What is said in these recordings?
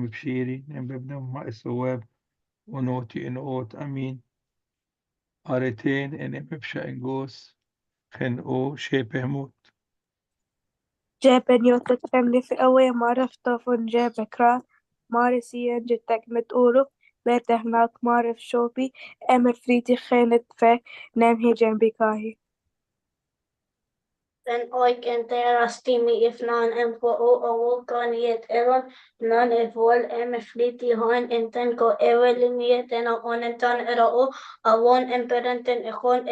بشيري نم ببنم ما الثواب ونوتي إنقوت أمين قارتين إن ببشا إنجوس خنقو شبه موت Japan joutui في أول معرفة von Jabekra Marisian جتك متقولو بيتهناك معرف شوبي أمر فريدي خانت في نمهي جنبكاهي Den oikein terastimi if non en po o vulkan yet eron non e vol em fliti han enten ko evelin yet en onetan era o avon emperenten ekon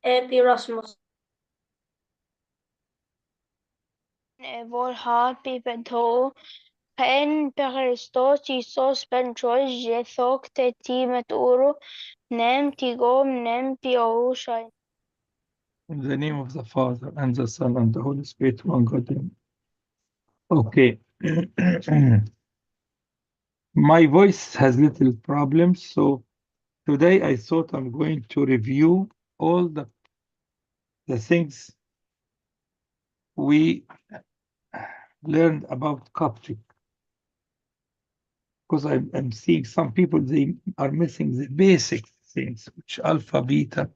epirasmus. Vol happy bedho pen peristos isos penchos jethok te timet uru nem tigom nem pioshai. In the name of the Father and the Son and the Holy Spirit, one God. Amen. Okay. My voice has little problems, so today I thought I'm going to review all the things we learned about Coptic. Because I'm seeing some people, they are missing the basic things, which alpha, beta,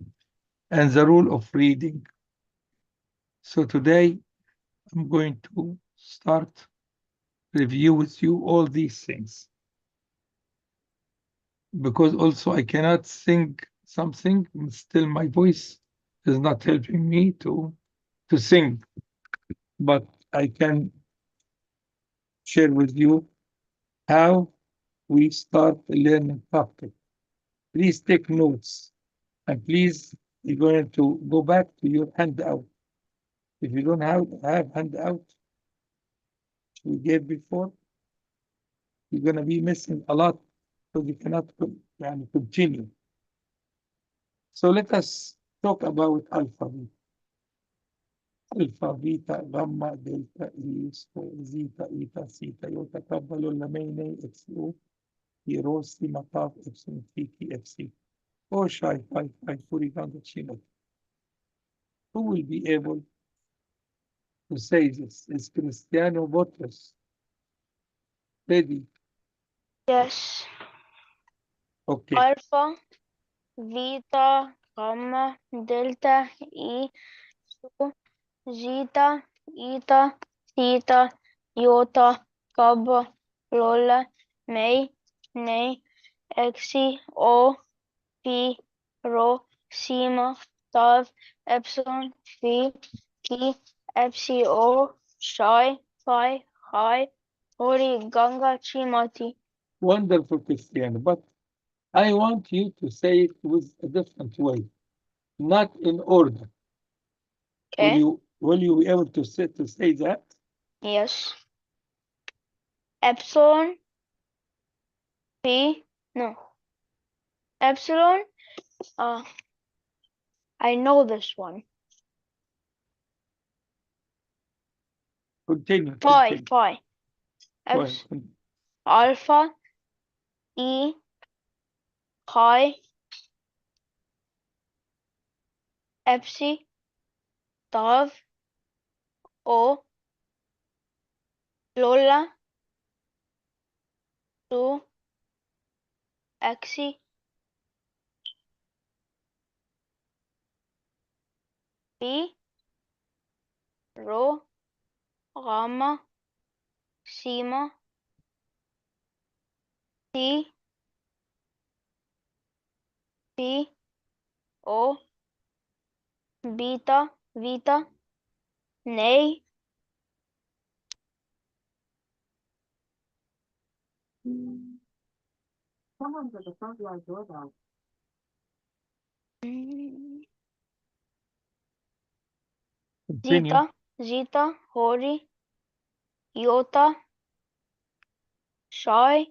and the rule of reading. So today I'm going to start review with you all these things. Because also I cannot sing something, still my voice is not helping me to sing. But I can share with you how we start learning Coptic. Please take notes. And please, you're going to go back to your handout. If you don't have handout we gave before, you're going to be missing a lot, so you cannot continue. So let us talk about alphabet. Alpha, beta, gamma, delta, E, zeta, eta, theta, iota, kappa, lambda, mene, xo, hero, sigma, tau, epsilon, phi, fc. Oh, shy, pi, furigando, chino. Who will be able to say this? Is Cristiano Botres ready? Yes. Okay. Alpha, Beta, Gamma, Delta, E, Zeta, Eta, Theta, Iota, Kappa, Lola, May, Nay, Xi, O, Pi, Rho, Sigma, Tau, Epsilon, Phi, Chi, Epsilon, Psi, Phi, Hi, Hori, Ganga, Chimati. Wonderful, Cristiano. But I want you to say it with a different way, not in order. Okay. Will you be able to say that? Yes. Epsilon, P, no. Epsilon, I know this one. Continue. Pi. Alpha, E, Chi, Epsi, Tav, O, Lola, Su, Xi, Pi, Rho, Gamma, Sigma, T, P, O, Beta, Vita, Nay, Someone's at the front yard doorbell. Continue. Zeta, Hori, Iota, Psi,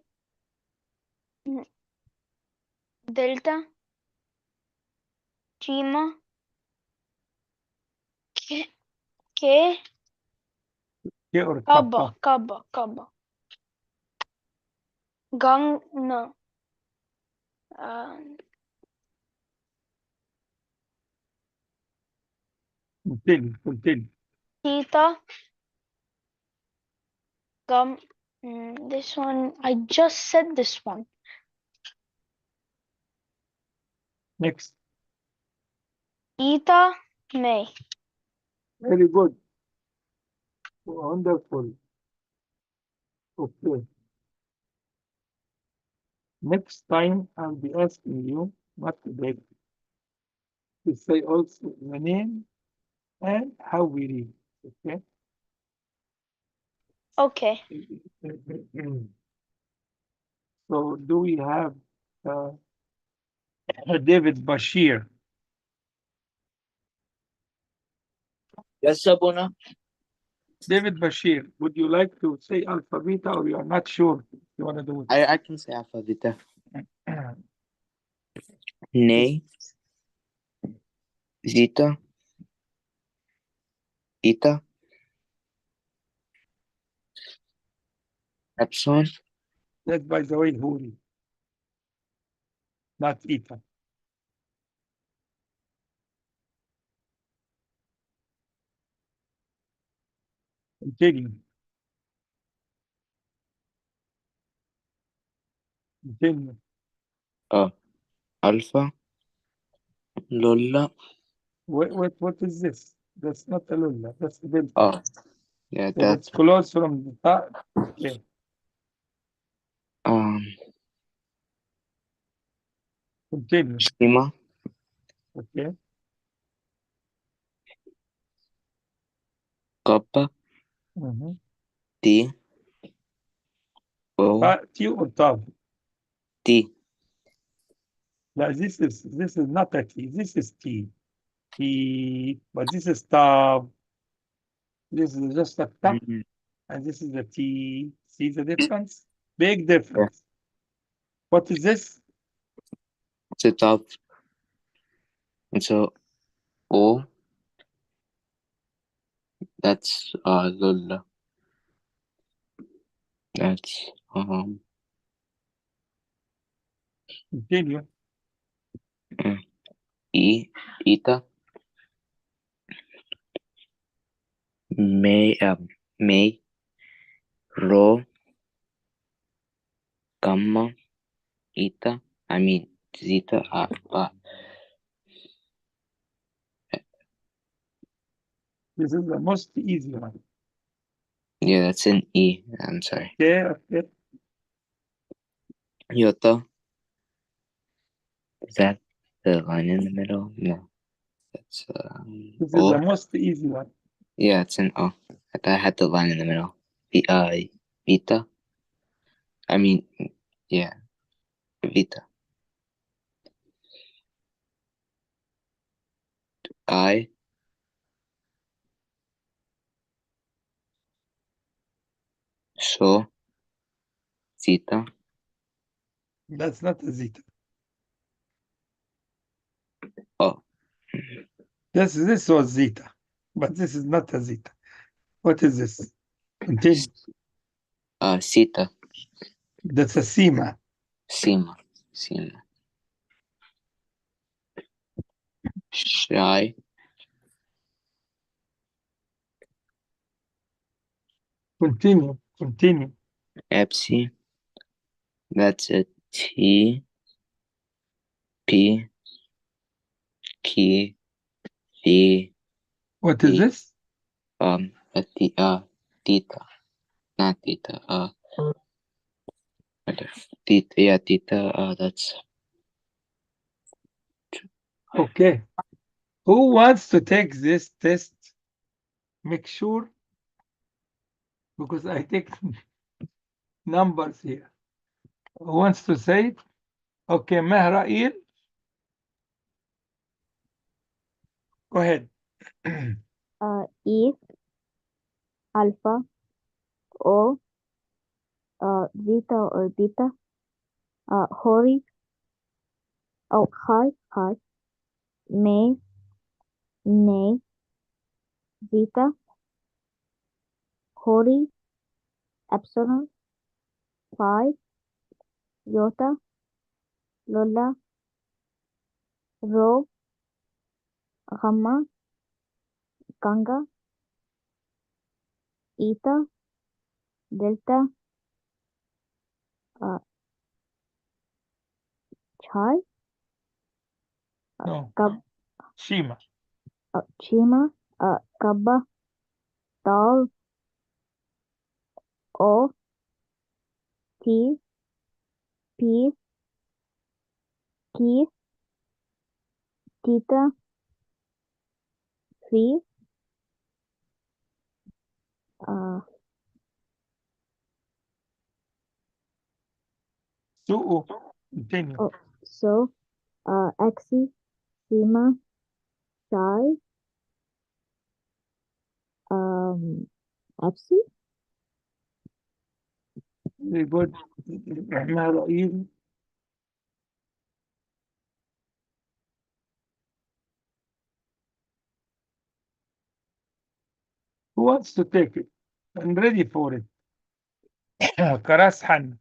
Delta, Chima, K, K or Kappa. Kappa. Gang, no. Continue. Theta, This one, I just said this one. Next. Eta, May. Very good. Wonderful. Okay. Next time I'll be asking you not today to say also the name and how we read. Okay. Okay. So do we have uh, David Bashir? Yes, Sabuna. David Bashir, would you like to say alphabet or you are not sure you want to do I can say alphabeta. it? Ne, Zeta, Eta, Epsilon, That's by the way, Huri, not Ethan. Continue. Continue. Alpha, Lola. What is this? That's not a Lula, that's a Delta. Oh, yeah, If that's it's close from the top, okay. Continue. Schema, Okay. Kappa, Mm-hmm. T, O, T or top? T. No, this is not a T. This is T. T, but this is top. This is just a top, and this is a T. See the difference? Big difference. What is this? It's a top. It's a O. That's Lola. That's Continue. E, Eta, May, Rho, Gamma, Eta. I mean Zeta, This is the most easy one. yeah, that's an E. I'm sorry. Okay, okay. Iota. Is that the line in the middle? No. That's This is O. the most easy one. Yeah, it's an O. I thought I had the line in the middle. Vita. I mean, yeah, Vita. I. So. Zeta. That's not a zeta. Oh. This was zeta, but this is not a zeta. What is this? Continue. Sita. That's a sema. Sima. Shy. Continue. Epsi. That's a T. P. K. V. What is this? A Theta. Not Theta. Theta. Yeah, Theta. That's. Okay. Who wants to take this test? Make sure, because I take numbers here. Who wants to say it? Okay, Mehrail. Go ahead. E, alpha, O, zeta or beta, Hori, hi, May, Nay, zeta, Hori, epsilon, phi, iota, Lola, Rho, gamma, Ganga, Eta, delta, Chai, No. Kab, Shima. Chima, Kabba, Tal, O, T, P, Ki, Tita, Fi, Su'u. Continue. So, Axi, Sima, Shai, Epsi, Very good. Rahman Rahim. Who wants to take it? I'm ready for it. Karashan.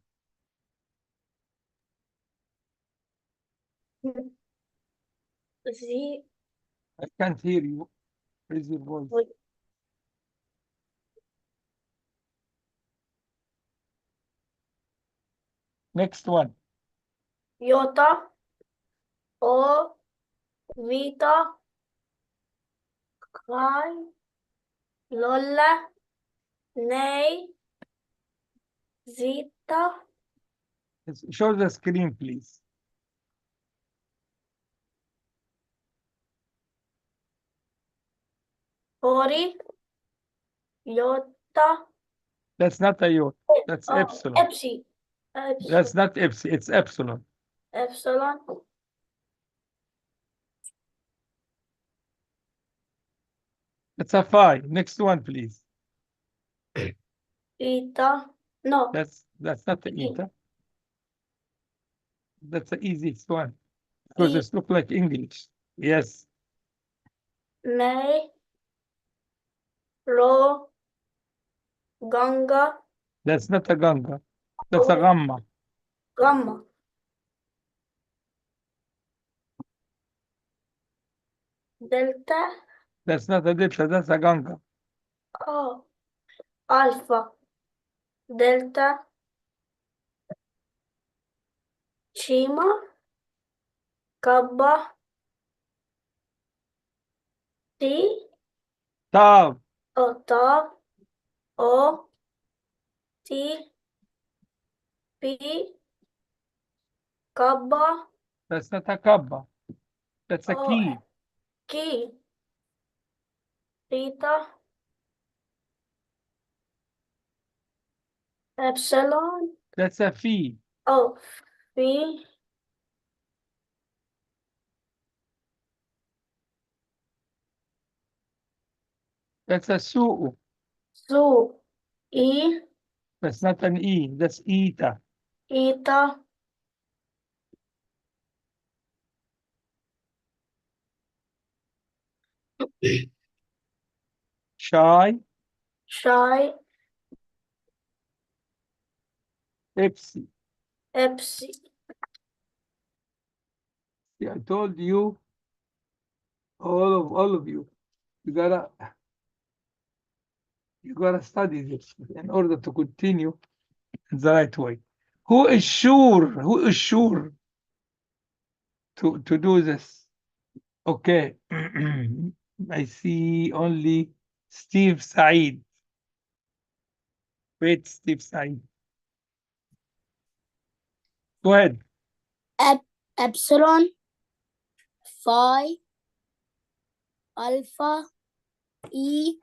Z. I can't hear you. Raise your voice. Wait. Next one. Yota. O. Vita. Kai. Lola. Nay. Zita. Show the screen, please. Hori. Yota. That's not a yacht. That's epsilon. Epsi. That's not epsilon. It's epsilon. Epsilon. That's a phi. Next one, please. Eta. No. That's not the eta. That's the easiest one because it's look like English. Yes. May. Ro. Ganga. That's not a ganga. That's a gamma. Gamma. Delta. That's not a delta. That's a ganga. Oh. Alpha. Delta. Shima. Kappa. T. Tav. Tau. O. T. P. Kappa. That's not a kappa. That's a key. Key. Theta. Epsilon. That's a phi. Oh. Phi. That's a su'u. Su. E. That's not an e. That's eta. Eta. Shai. Psi. Epsi. Epsi. See, I told you, all of you, you gotta study this in order to continue in the right way. Who is sure? Who is sure to do this? Okay. I see only Steve Said. Wait, Steve Said. Go ahead. Epsilon. Phi. Alpha. E.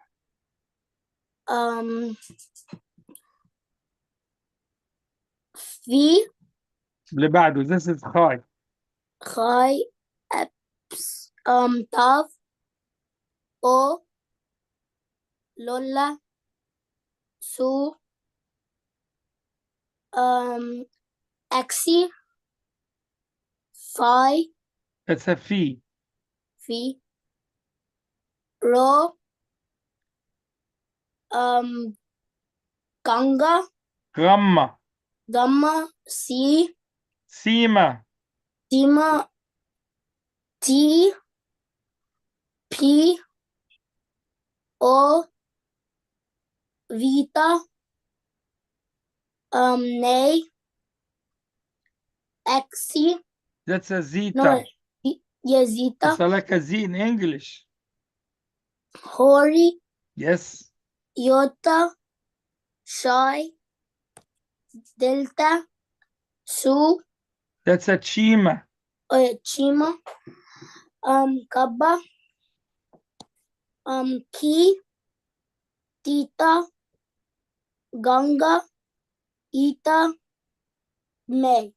V. اللي بعده. This is high. Chi. Tav. O. Lola. Su. Axi. Phi. That's a phi. Phi. Rho. Ganga. Gamma. Gamma. C. Sima. Sima. T. P. O. Vita. Nay. Axi. That's a No, zeta. yeah, zeta. It's like a Z in English. Hori, Yes. iota, psi, delta, su, That's a chima. chima, kappa, ki, theta, ganga, eta, me.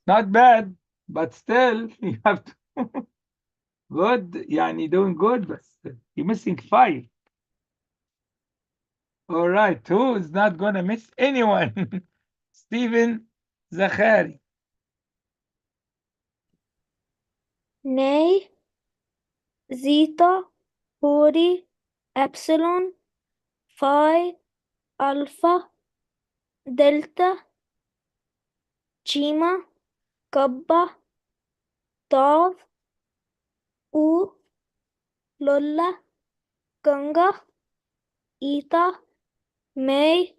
Not bad, but still you have to. Good. يعني doing good, but you're missing 5. All right. Who is not gonna miss anyone? Stephen Zachary. Nay, zeta, hori, epsilon, phi, alpha, delta, chima, kappa, tav, u, lolla, ganga, eta, may,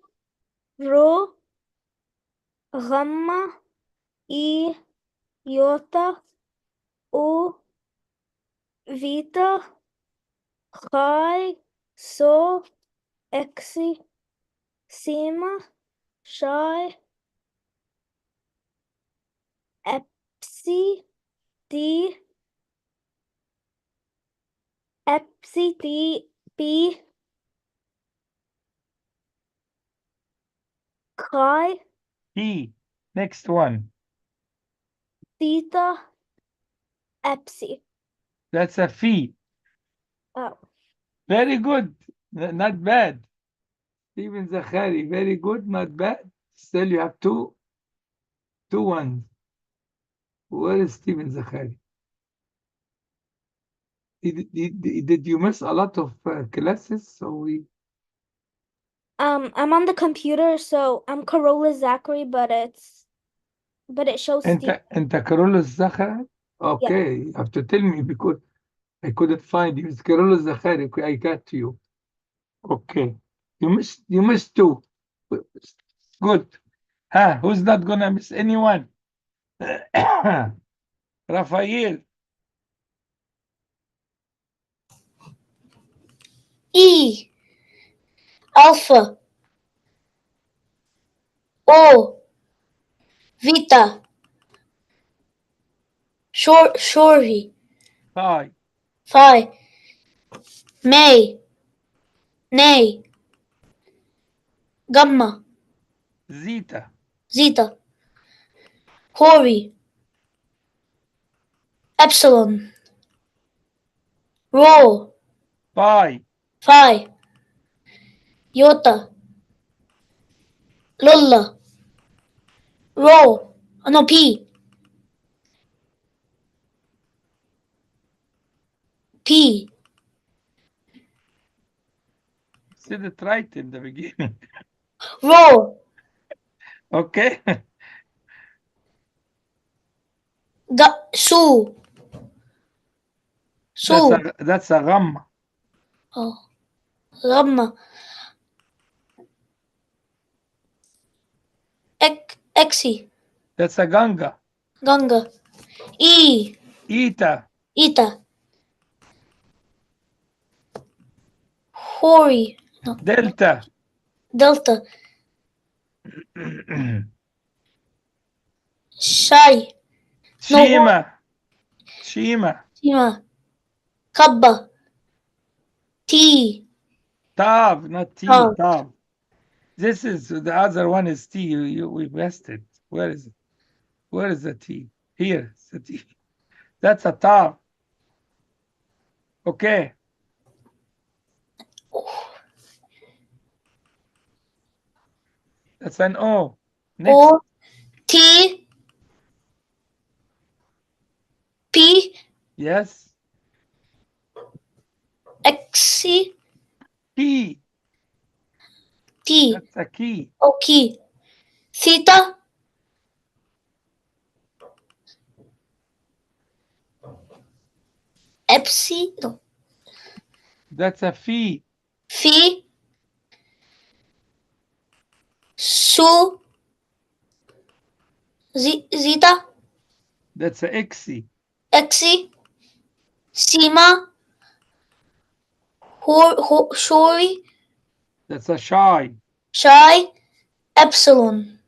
rho, gamma, e, iota, o, vita, chi, so, exi, sigma, psi, epsi, d, epsi, d, p, chi, P. Next one. theta, epsi. That's a phi. Oh, Very good. Not bad. Stephen Zachary. Very good. Not bad. Still you have two ones. Where is Stephen Zachary? Did you miss a lot of classes? So we. I'm on the computer, so I'm Corolla Zachary, but it shows Steve. أنت كارولوس زخري. Okay, you have to tell me because I couldn't find you. It's Carolus Zachary. Okay, I got you. Okay. You missed 2. Good. Who's not gonna miss anyone? Rafael. E, alpha, O, vita, shorty, Hi. phi, may, nay, gamma, Zeta. zeta, hori, epsilon, rho, Phi. phi, iota, lolla, rho, no, p, Said it right in the beginning. rho, Okay. su, That's a gamma. oh, gamma, exi, That's a ganga. ganga, e, Eta. eta, hori, no, Delta. delta, psi, Shima. Shima, kappa, T, Tav, not T. Tav. Tav. This is the other one is T. We missed it. Where is it? Where is the T? Here, it's the T. That's a Tav. Okay. That's an O. Next. O, T, P, Yes. X, Key. T, That's a key. OK, theta, epsi, no, That's a phi. phi, su, zeta, That's a Xi. Exi, Sima, Shori, That's a Shy. Shai, Epsilon,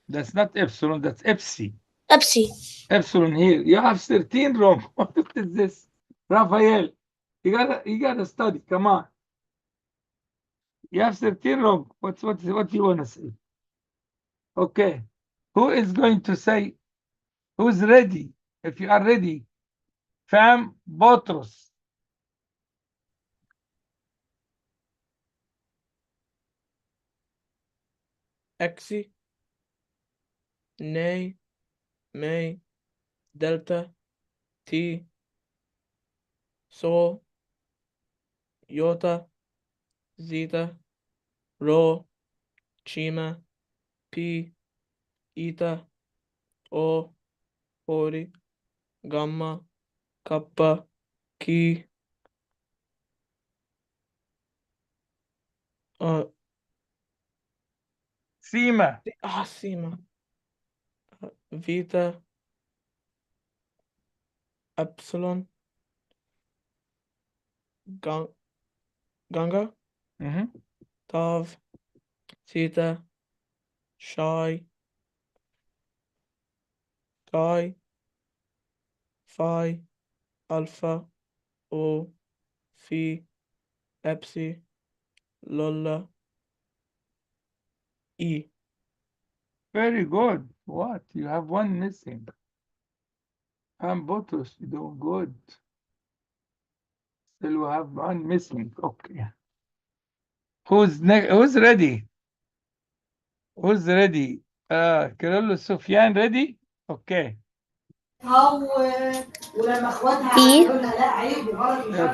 That's not Epsilon. That's Epsi. Epsi. Epsilon here. You have 13 wrong. What is this? Raphael, you gotta study. Come on. You have 13 wrong. What do you wanna say? Okay. Who is going to say? Who's ready? If you are ready, Fam Botros. Exi, Nay, May, Delta, T, Sol, Iota, Zeta, Rho, Chima, P, Eta, O, Ori, Gamma, Kappa, Chi, Sima. Sima, Vita, Epsilon, Ganga, Tav, Theta, Psi, Chi, Phi, Alpha, O, Phi, Epsi, Lola, E. Very good. What? You have one missing. Fam Botros, you're doing good. Still you have one missing. Okay. Who's next? Who's ready? Who's ready? Carlos Sufyan ready? Okay.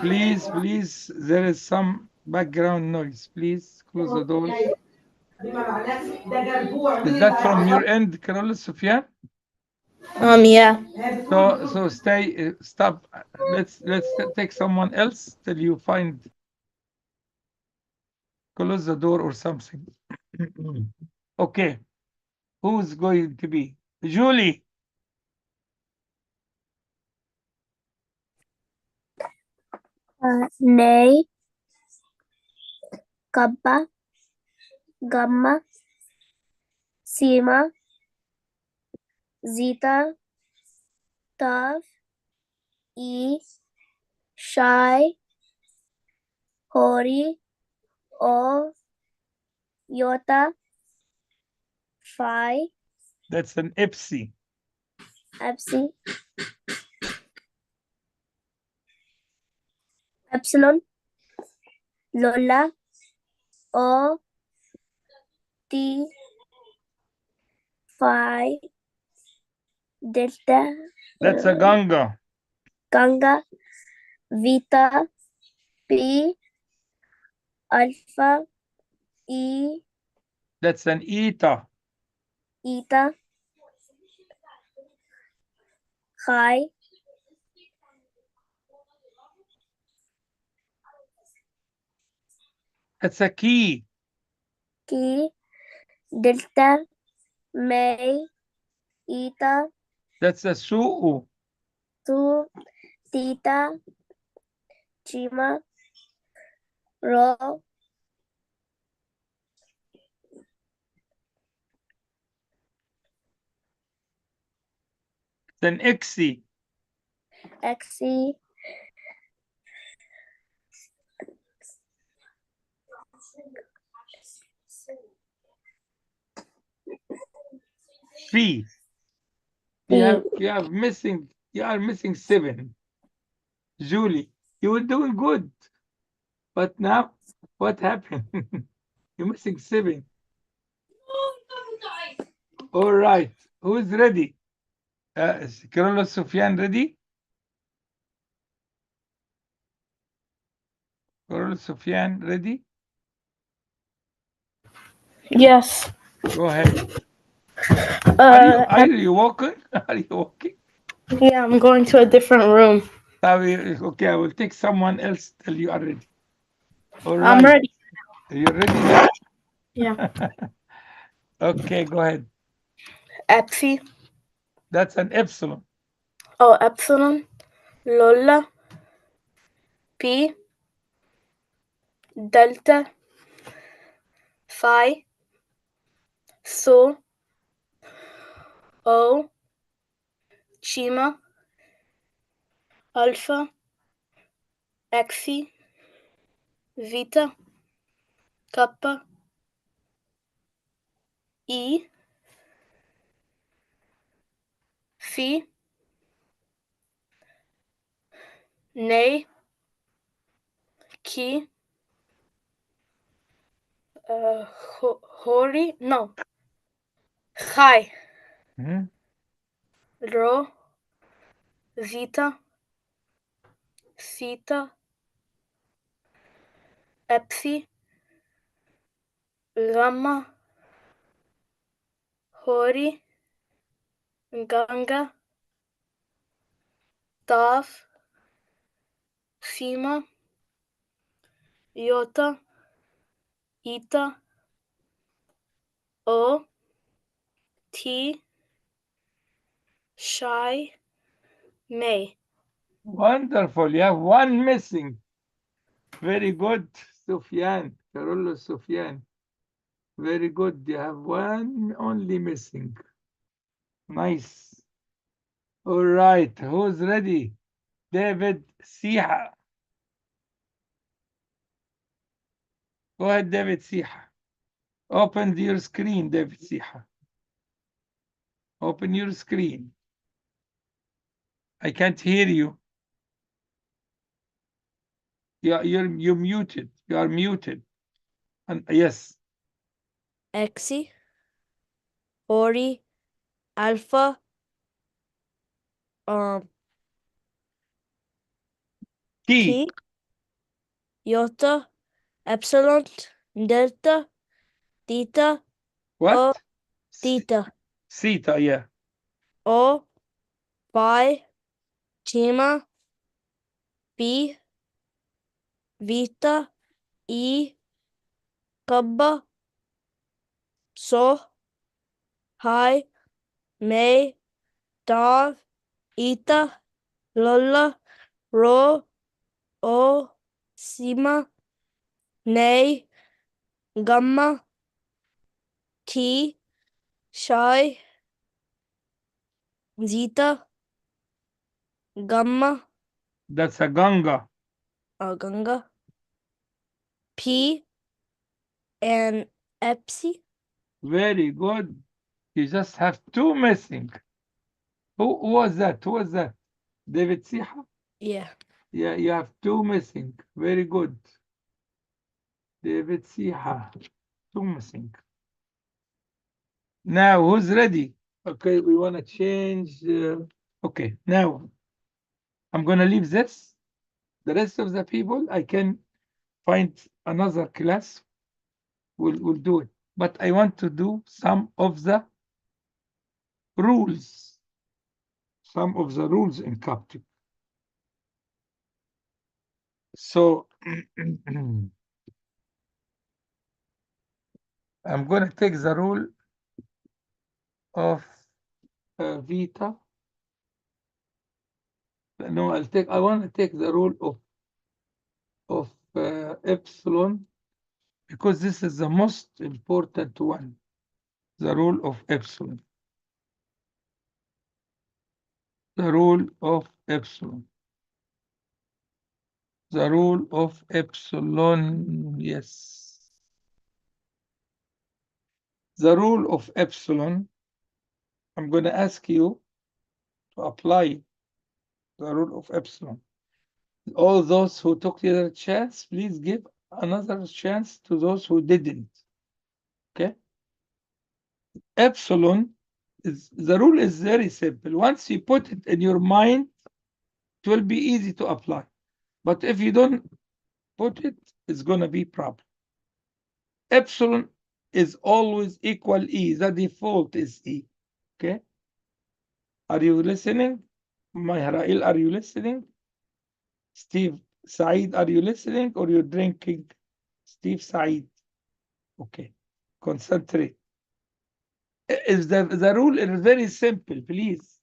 Please, there is some background noise. Please close the doors. Is that from your end, Carlos Sufyan? Yeah. So stay, stop. Let's take someone else till you find. Close the door or something. Okay. Who's going to be? Julie. Nay, Kappa, Gamma, Sima, Zeta, Tav, E, Psi, Hori, O, Iota, Phi, That's an Epsi. Epsi, Epsilon, Lola, O, T, Phi, Delta, That's a Ganga. Ganga, Vita, P, Alpha, E, That's an Eta. Eta, Chi, That's a Key. Ki, Delta, May, Eta, That's a Su'u. Su, Theta, Chima, Rho, It's an Ixi. Xi, Phi. You are missing 7. Julie, you were doing good. But now, what happened? You're missing 7. All right. Who's ready? Is Carlos Sufyan ready? Carlos Sufyan ready? yes. Go ahead. Are you walking? Are you walking? Yeah, I'm going to a different room. Okay, I will take someone else till you are ready. All right. I'm ready. Are you ready now? Yeah. Okay, go ahead. Epsi, That's an Epsilon. أو إبسلون لولا بي دلتا فاي سو أو جيما ألفا إكسي فيتا كابا إي في ني كي هوري نو خاي Mhm. رو زيتا سيتا إبسي غاما هوري غانجا تاف سيما يوتا إيتا O T Shy May. Wonderful. You have one missing. Very good, Sufyan. Carollo Sufyan. Very good. You have one only missing. Nice. All right. Who's ready? David Siha. Go ahead, David Siha. Open your screen, David Siha. Open your screen. I can't hear you. You're muted. You are muted. And yes. Exi Ori Alpha T. Iota Epsilon Delta Theta What? O Theta Theta, yeah. O Pi Gamma P Vita E Kappa So Hi May Tav Eta Lola Rho O Sigma Nay Gamma T Psi Zeta Gamma That's a Ganga. Ganga P and Epsi. Very good. You just have two missing. Who was that? Who was that? David Siha? Yeah. Yeah, you have two missing. Very good. David Siha. Two missing. Now, who's ready? Okay, we want to change. Okay, now I'm going to leave this. The rest of the people, I can find another class. We'll do it. But I want to do some of the rules. Some of the rules in Coptic. So I'm going to take the rule of Vita. No, I want to take the rule of epsilon, because this is the most important one. The rule of epsilon. The rule of epsilon. The rule of epsilon, yes. The rule of epsilon, I'm going to ask you to apply the rule of epsilon. All those who took the other chance, please give another chance to those who didn't. Okay? Epsilon, the rule is very simple. Once you put it in your mind, it will be easy to apply. But if you don't put it, it's going to be problem. Epsilon is always equal E. The default is E. Okay? Are you listening? Mahrail, are you listening? Steve Said, are you listening or you're drinking? Steve Said. Okay. Concentrate. The rule is very simple, please.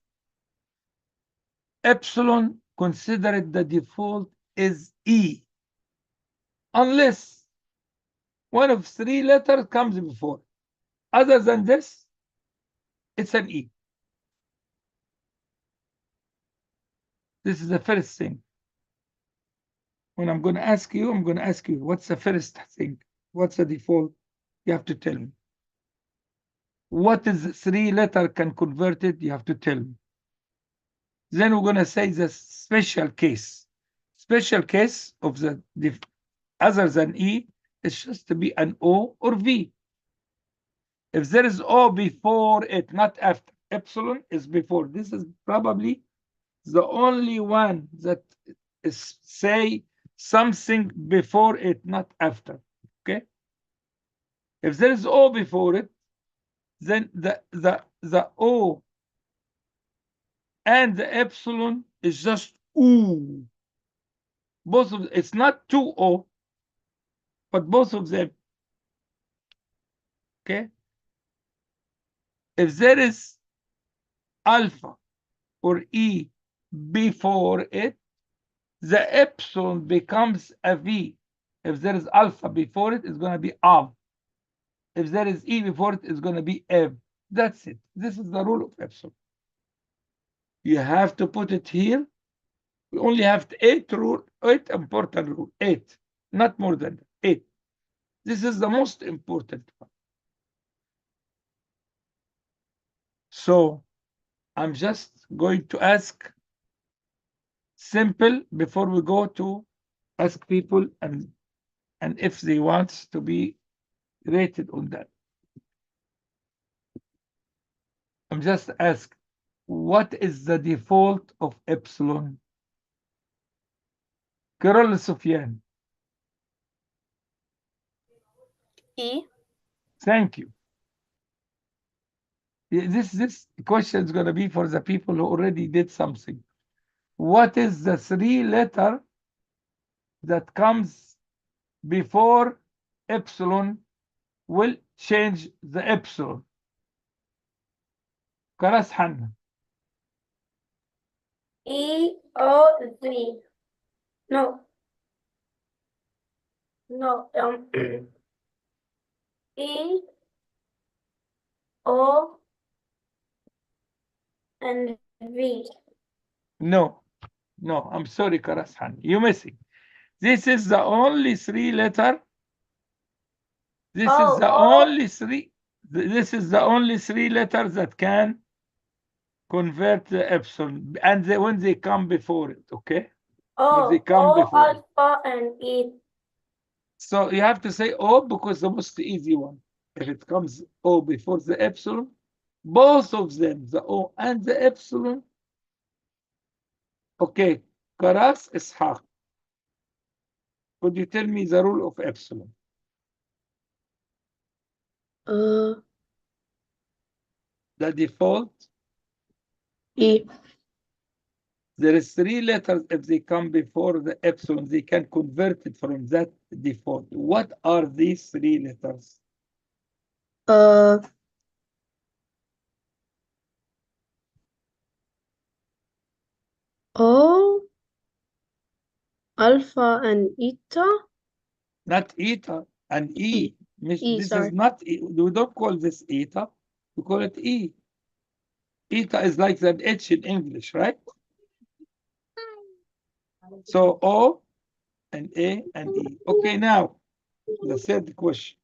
epsilon, consider it the default is E, unless one of 3 letters comes before. Other than this, it's an E. This is the first thing. When I'm going to ask you, what's the first thing? What's the default? You have to tell me. What is 3 letter can convert it? You have to tell me. Then we're going to say the special case. Special case of the other than E is just to be an O or V. If there is O before it, not after, epsilon is before. This is probably the only one that is say something before it, not after. Okay. If there is O before it, then the O and the epsilon is just O. Both of it's not 2O, but both of them. Okay. If there is alpha or E before it, the epsilon becomes a V. If there is alpha before it, it's going to be Av. If there is E before it, it's going to be Ev. That's it. This is the rule of epsilon. You have to put it here. We only have 8 important rule. 8, not more than 8. This is the most important one. So I'm just going to ask simple before we go to ask people and if they want to be rated on that. I'm just ask, what is the default of epsilon? Carol Sufyan. E. Thank you. This question is going to be for the people who already did something. What is the 3 letter that comes before epsilon will change the epsilon? Karas Hanna. E O Z. No. No. E O and V. No, I'm sorry, Karas Hanna. You're missing. This is the only 3 letter. This is the only 3. This is the only 3 letters that can convert the epsilon, and when they come before it, okay? When they come before it. Alpha and E. So you have to say O because the most easy one. If it comes O before the epsilon, both of them, the O and the epsilon. Okay, Karas Ishaq. Could you tell me the rule of epsilon? Uh, The default. E. There is 3 letters. If they come before the epsilon, they can convert it from that default. What are these 3 letters? O, alpha and eta. Not eta, and E. This sorry. is not E. We don't call this eta. We call it E. Eta is like that H in English, right? So O and A and E. Okay, now the third question.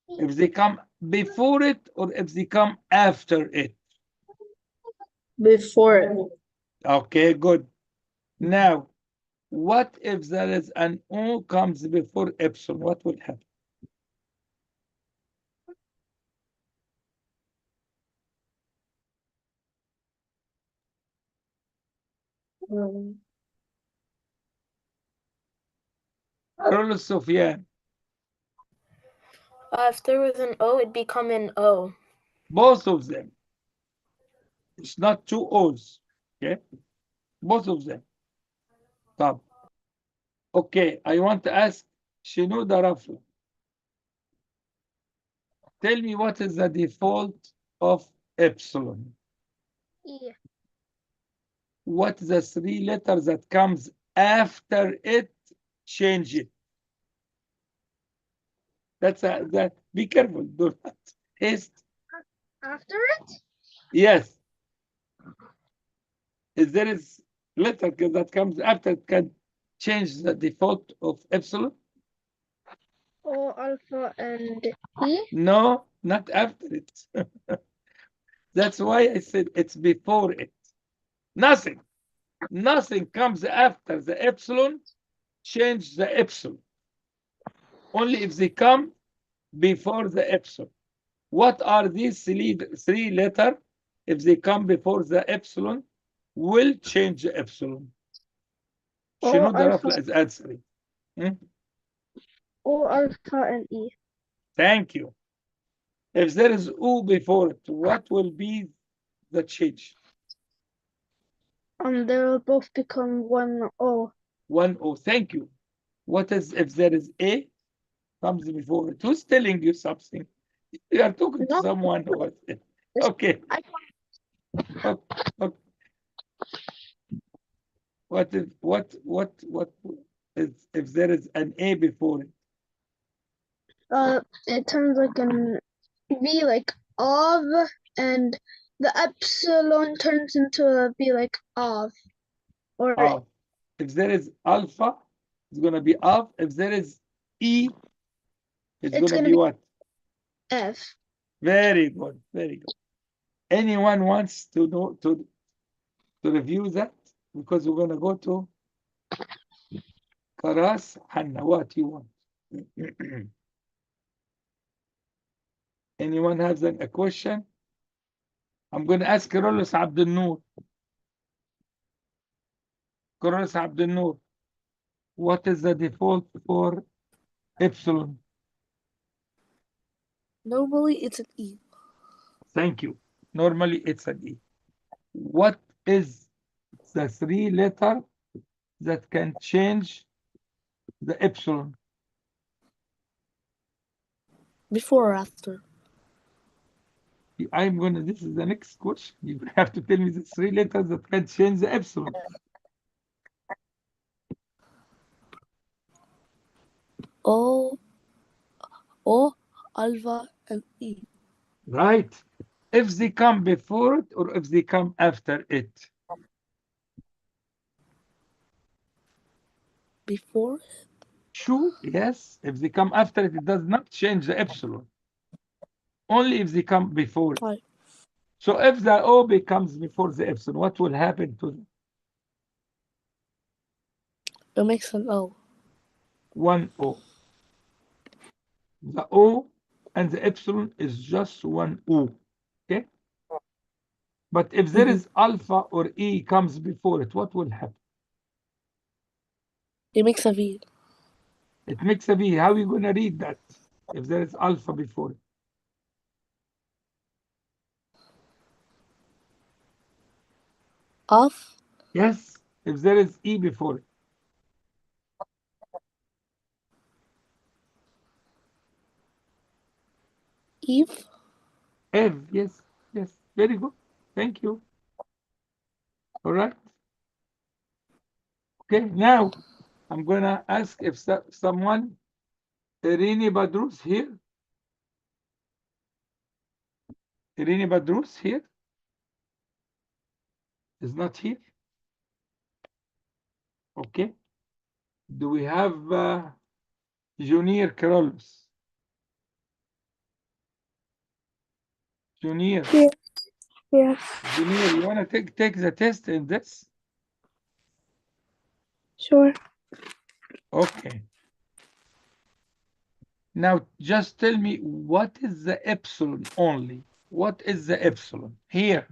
If they come before it or if they come after it? Before it. Okay, good. Now, what if there is an O comes before epsilon? What will happen? Carlos Sofyan. If there was an O, it'd become an O. Both of them. It's not 2 O's. Okay? Both of them. Stop. Okay, I want to ask Shinoda Rafla. Tell me what is the default of epsilon? E. what the three letters that comes after it change it. That's that. Be careful. Do not haste. After it? Yes. If there is letter that comes after it can change the default of epsilon. O, alpha, and E? No, not after it. That's why I said it's before it. Nothing comes after the epsilon change the epsilon. Only if they come before the epsilon. What are these three letters? If they come before the epsilon, will change the epsilon. شنو ده alpha. رفع is answering. O, alpha, and E. Thank you. If there is U before it, what will be the change? They will both become one O. One O. Thank you. What is if there is A comes before it? Who's telling you something? You are talking to No. someone who was okay. Okay. What is if there is an A before it? It turns like an V, like of, and the epsilon turns into a V, like of. Or Of. If there is alpha, it's gonna be of. If there is E, it's gonna be what? F. Very good. Very good. Anyone wants to know to review that? Because we're gonna go to Karas Hanna. What you want? Anyone has a question? I'm going to ask Carlos Abdel Noor. Carlos Abdel Noor, what is the default for epsilon? Normally, it's an E. Thank you. Normally, it's an E. What is the three letter that can change the epsilon? Before or after? I'm going to, this is the next question. You have to tell me the three letters that can change the epsilon. O, alpha, and E. Right. If they come before it or if they come after it. Before? True, yes. If they come after it, it does not change the epsilon. Only if they come before it. Right. So if the O becomes before the epsilon, what will happen to them? It makes an O. One O. The O and the epsilon is just one O. Okay? But if there is alpha or E comes before it, what will happen? It makes a V. It makes a V. How are you going to read that if there is alpha before it? Of? Yes, if there is E before it. Eve? F, yes, yes. Very good. Thank you. All right. Okay, now I'm going to ask if someone, Irini Badrus here. Irini Badrus here? Is not here. Okay. Do we have Junior Carlos? Junior. Yeah. Junior, you want to take the test in this? Sure. Okay. Now just tell me what is the epsilon only? What is the epsilon? Here.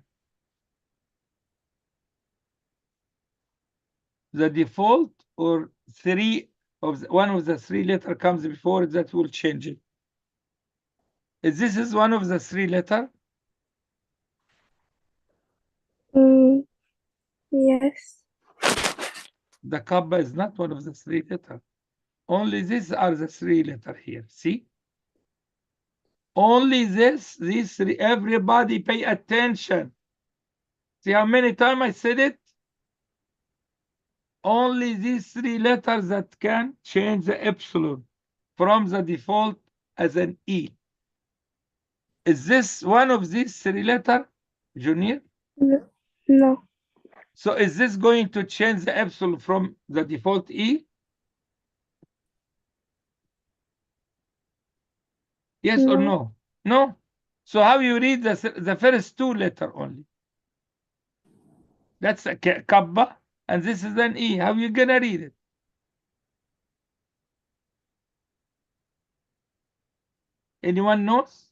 The default or one of the three letter comes before it that will change it. This is one of the three letter? Yes. The kappa is not one of the three letter. Only these are the three letter here. See? Only these three. Everybody pay attention. See how many times I said it? Only these three letters that can change the epsilon from the default as an E. Is this one of these three letters, Junior? No. So is this going to change the epsilon from the default E? Yes or no? No. So how you read the first two letter only? That's a kappa, and this is an E. How you gonna read it? Anyone knows?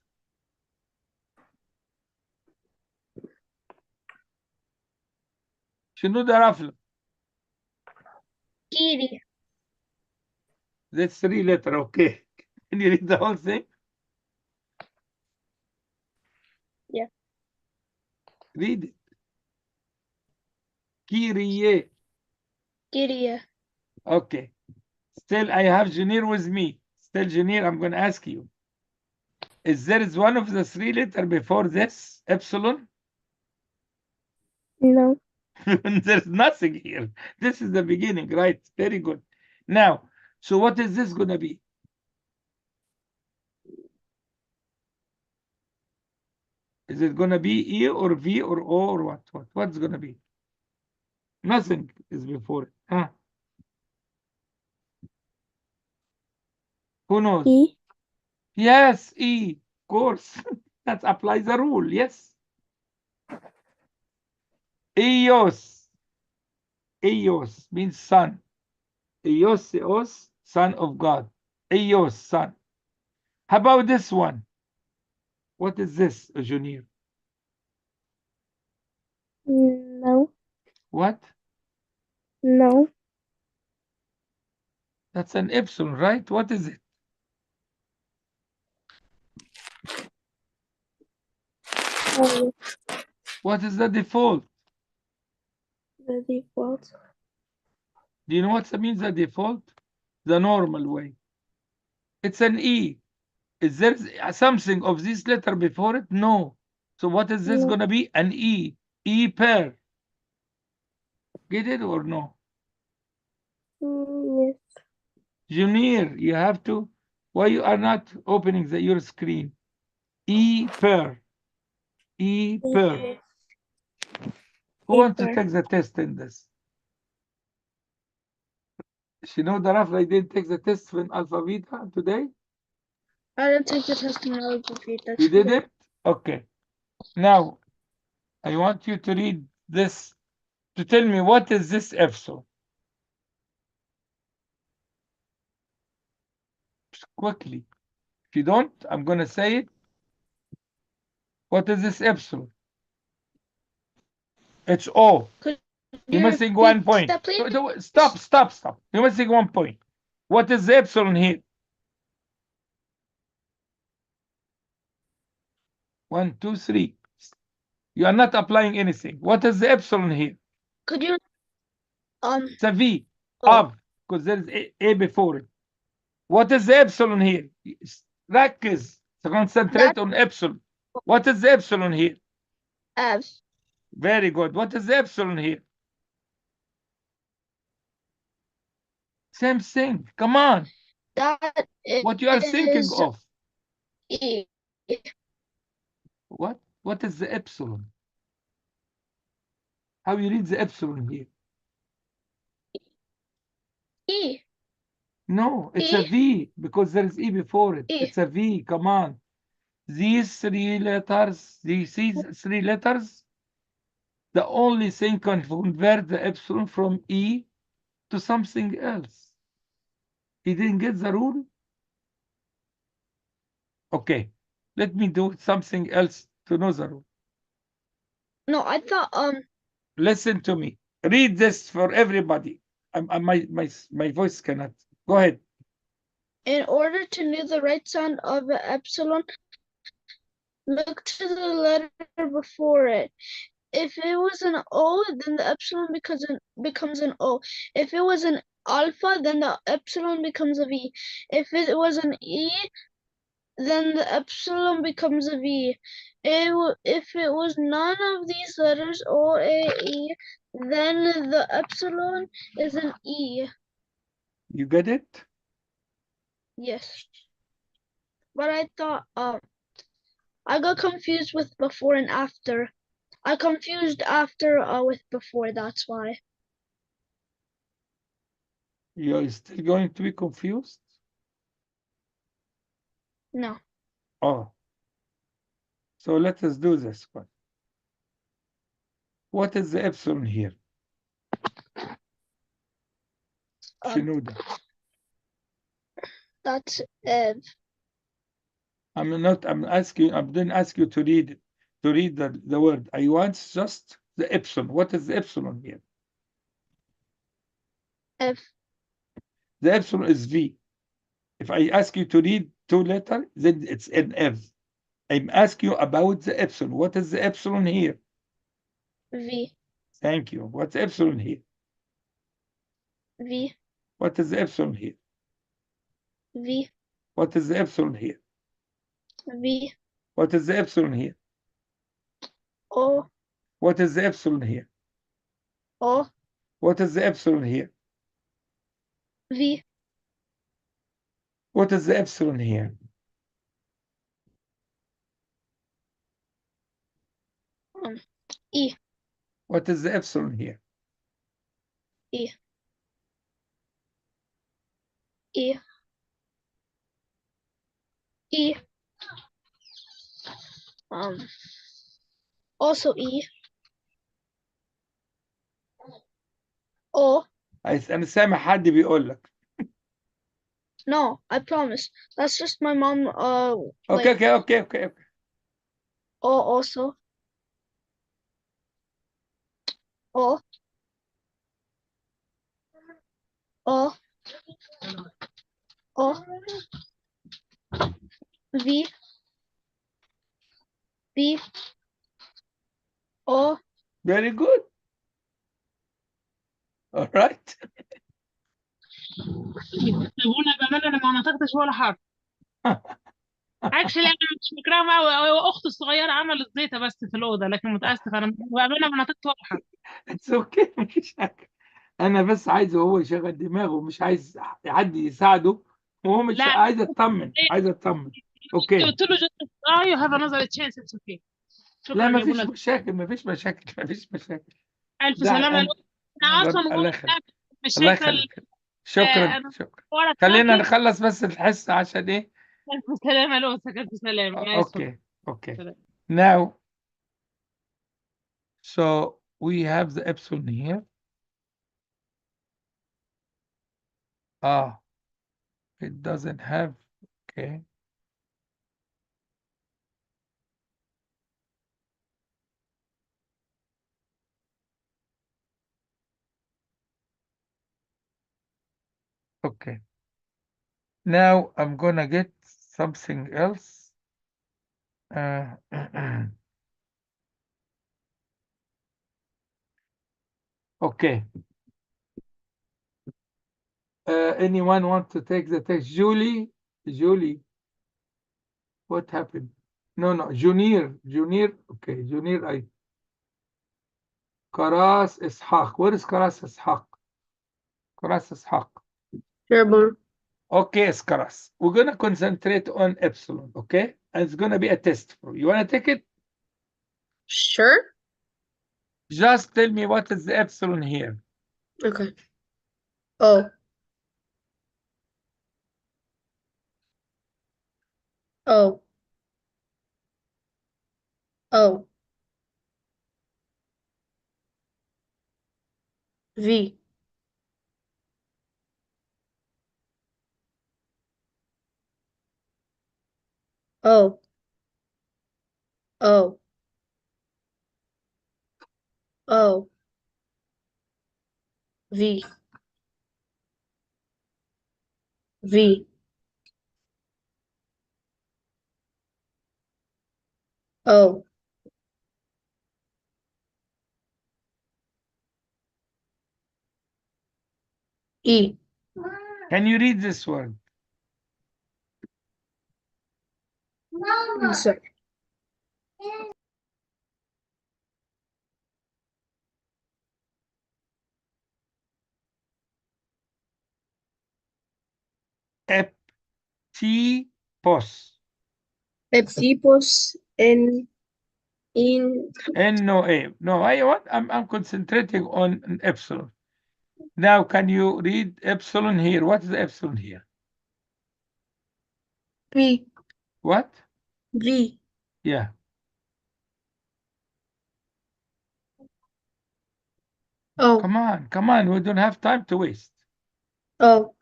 شنو ده رفل؟ Kiri. That's three letter, okay. Can you read the whole thing? Yeah. Read it. Kyrie. Kyrie. Okay. Still, I have Junior with me. Still, Junior, I'm going to ask you. Is there is one of the three letter before this, epsilon? No. There's nothing here. This is the beginning, right? Very good. Now, so what is this going to be? Is it going to be E or V or O or what? What's going to be? Nothing is before it. Huh? Who knows? E. Yes, E. Of course. That applies the rule. Yes. Eos. Eos means son. Eos, son of God. Eos, son. How about this one? What is this, Junior? No. What? No. That's an epsilon, right? What is it? Oh, What is the default? the default. Do you know what means the default? The normal way. It's an E. Is there something of this letter before it? No. So what is this No. going to be? An E. E pair. Get it or no? Yes. Junior, you have to. Why you are not opening your screen? E pair. E pair. Who wants to pair. take the test in this? She know the Raf, I didn't take the test in Alpha Beta today. I didn't take the test in Alpha Beta. You did it? Okay. Now, I want you to read this to tell me what is this epsilon. Quickly. If you don't, I'm going to say it. What is this epsilon? It's O. You're missing 1 point. Stop. You're missing 1 point. What is the epsilon here? 1, 2, 3. You are not applying anything. What is the epsilon here? Could you It's a V. Oh. Of, because there is a before it. What is the epsilon here? ركز. Concentrate on epsilon. What is the epsilon here? F. Very good. What is the epsilon here? Same thing. Come on. That is What you are thinking of? E. What? What is the epsilon? How you read the epsilon here? E. No, it's a E. V because there is E before it. E. It's a V. Come on. These three letters, the only thing can convert the epsilon from E to something else. He didn't get the rule? Okay. Let me do something else to know the rule. No, I thought Listen to me. Read this for everybody. My voice cannot. Go ahead. in order to know the right sound of an epsilon, look to the letter before it. If it was an O, then the epsilon becomes an O. If it was an alpha, then the epsilon becomes a V. If it was an E, then the epsilon becomes a V. If it was none of these letters, O, A, E, then the epsilon is an E. You get it? Yes. But I thought, I got confused with before and after. I confused after with before, that's why. You're still going to be confused? No. Oh. So let us do this one. What is the epsilon here? Shinuda. That's Ev. I didn't ask you to read the word. I want just the epsilon. What is the epsilon here? F. The epsilon is V. If I ask you to read 2 letters, then it's an F. I'm asking you about the epsilon. What is the epsilon here? V. Thank you. What's epsilon here? V. What is the epsilon here? V. What is the epsilon here? V. What is the epsilon here? O. What is the epsilon here? O. What is the epsilon here? V. What is the epsilon here? E. What is the epsilon here? E. E. E. Also E. O. أنا سامع حد بيقول لك. No, I promise. That's just my mom. Okay. O also. O. O. O. V. V. O. Very good. All right. سيبونا بأمانة، أنا ما نطقتش ولا حرف. اكشلي انا مش فاكراهم قوي، اختي الصغيره عملت زيطه بس في الاوضه، لكن متاسف انا بامانه ما نطقت ولا حرف. It's okay. مفيش حاجة. أنا بس عايزه هو يشغل دماغه، مش عايز حد يساعده، وهو مش لا عايز أطمن. أوكي. قلت له يو هاف انذر تشانس، اتس اوكي. لا شكرا يا مفيش بولا، مشاكل. الف ده سلامه. أنا انا اصلا الله يخليك. مش الله شايفه يخليك. شكرا. انا ورا خلينا ساكت. نخلص بس الحصة عشان إيه. الف سلامه لوسك، الف سلامه، اسف. Okay. سلام. Now, so we have the epsilon here. It doesn't have. Okay. Okay. Now I'm gonna get something else. Okay. Anyone want to take the test? Julie, what happened? No, Junior. Okay, Junior. Karas Ishaq. Where is Karas Ishaq? Sure. Okay, Karas. We're gonna concentrate on epsilon. Okay, and it's gonna be a test for you. You wanna take it? Sure. Just tell me what is the epsilon here. Okay. O. O. O. V. O. O. O. V. V. O. E. Can you read this word? Sir. Eptipos. Epsipos in N-O-A. No, I'm concentrating on an epsilon. Now, can you read epsilon here? What is epsilon here? V. What? V. Yeah. Oh. Come on. We don't have time to waste. Oh.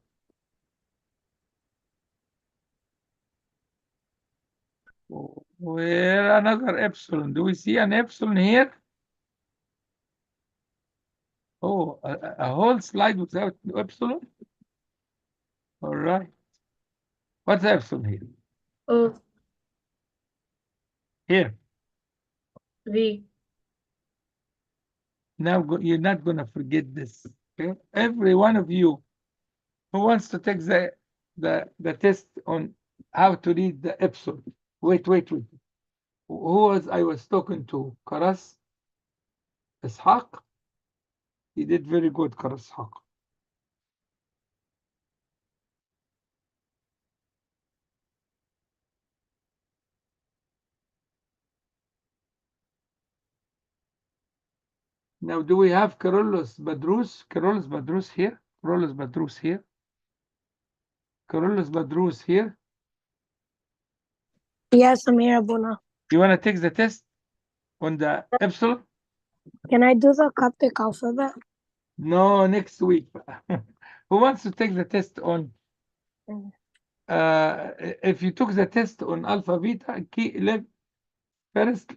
Where another epsilon? Do we see an epsilon here? Oh, a whole slide without epsilon? All right. What's epsilon here? O. Here. V. Now you're not going to forget this. Okay? Every one of you who wants to take the test on how to read the epsilon. Wait. Who was I was talking to? Karas Ishaq? He did very good, Karas Ishaq. Now, do we have Carolus Badrus? Carolus Badrus here? Carolus Badrus here? Carolus Badrus here? Yes, I'm here, Abuna. You want to take the test on the epsilon? Can I do the Coptic alphabet? No, next week. Who wants to take the test on? If you took the test on alpha beta, key 11, first,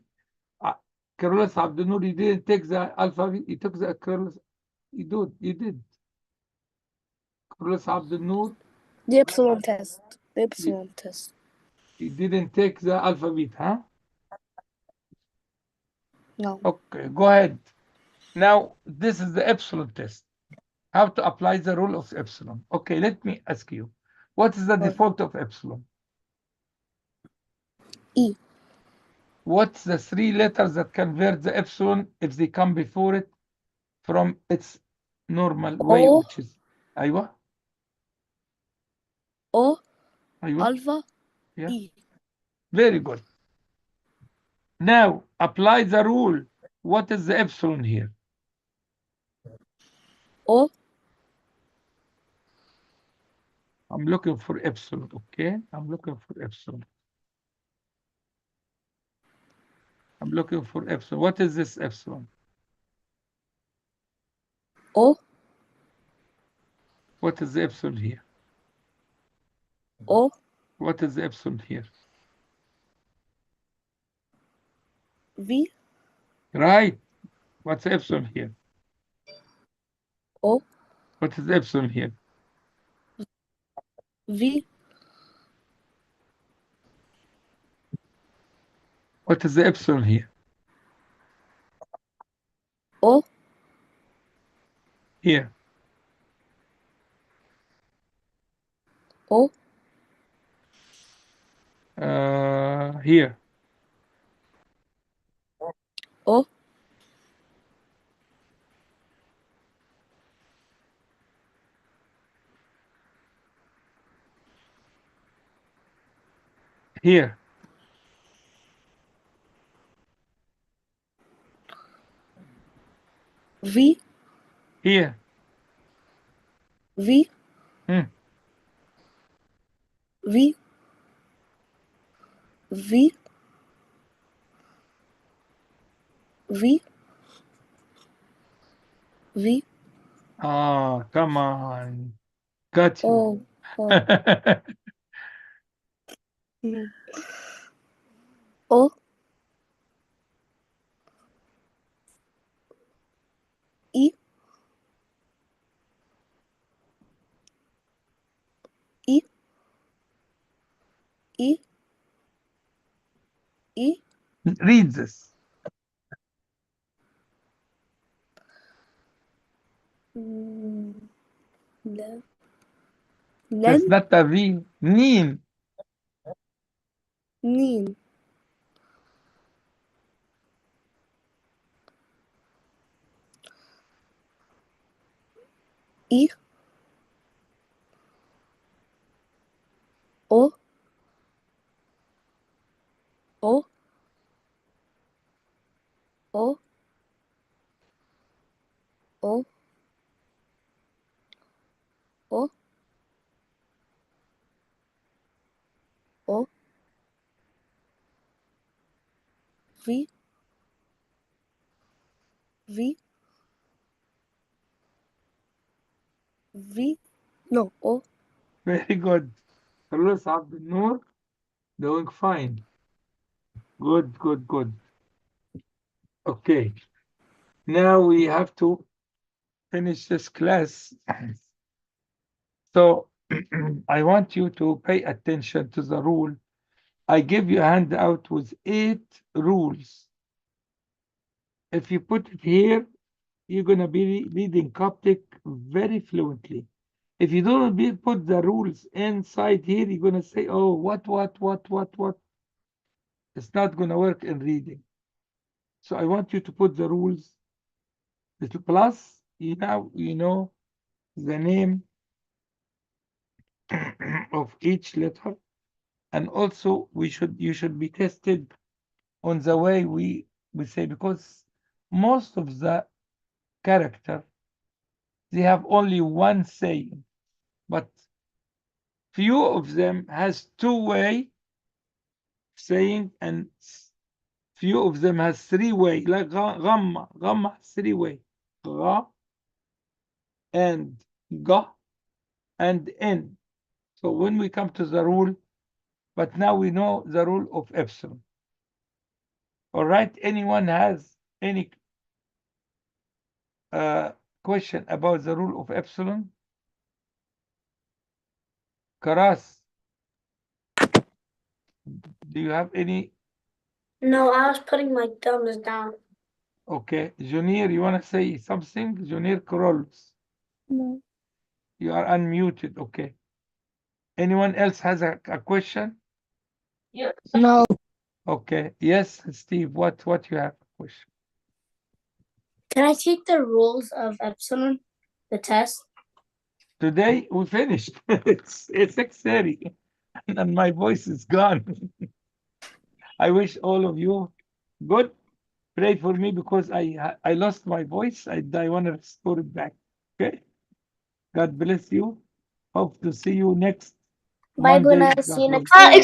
Carolus Abdunur, you didn't take the alpha beta, you took the Carolus, you did. Carolus Abdunur, The epsilon test. The epsilon test. you didn't take the alpha beta, huh? No. Okay, go ahead. Now, this is the epsilon test. How to apply the rule of epsilon. Okay, let me ask you. What is the default of epsilon? E. What's the three letters that convert the epsilon if they come before it from its normal way, O. which is أيوة. O. أيوة. Alpha. Yeah. E. Very good. Now, apply the rule. What is the epsilon here? O. I'm looking for epsilon, okay? I'm looking for epsilon. I'm looking for epsilon. What is this epsilon? O. What is the epsilon here? O. What is the epsilon here? V. Right. What's the epsilon here? O. What is the epsilon here? V. What is the epsilon here? O. Here. O. Here. O. Here. V. Here. V. Hmm. V. V. V. V. Oh, come on. Got you. O. O. O. E. E. E. E. Read this. Len. That's Len. not a V. Neen. نين إي أو أو أو أو أو أو في في في no أو Very good. Carlos Abdul Noor, doing fine. Good, good, good. Okay. Now we have to finish this class. So I want you to pay attention to the rule. I give you a handout with 8 rules. If you put it here, you're going to be reading Coptic very fluently. If you don't put the rules inside here, you're going to say, oh, what? It's not going to work in reading. So I want you to put the rules. Little plus, you know the name of each letter. And also you should be tested on the way we say, because most of the character, they have only one saying, but few of them has 2-way saying, and few of them has 3-way, like gamma has 3-way, ga and ga and n. So when we come to the rule, but now we know the rule of epsilon. All right, anyone has any question about the rule of epsilon? Karas, do you have any? No, I was putting my thumbs down. Okay, Junior, you want to say something? Junior Carolus, No. you are unmuted. Okay. Anyone else has a question? Yes. no Okay. Yes, Steve, what you have a question? Can I take the rules of epsilon, the test? Today we finished. It's 6:30 and my voice is gone. I wish all of you good. Pray for me because I lost my voice. I want to restore it back. Okay. God bless you. Hope to see you next Bye, Monday. Guna. God See you willing. next week.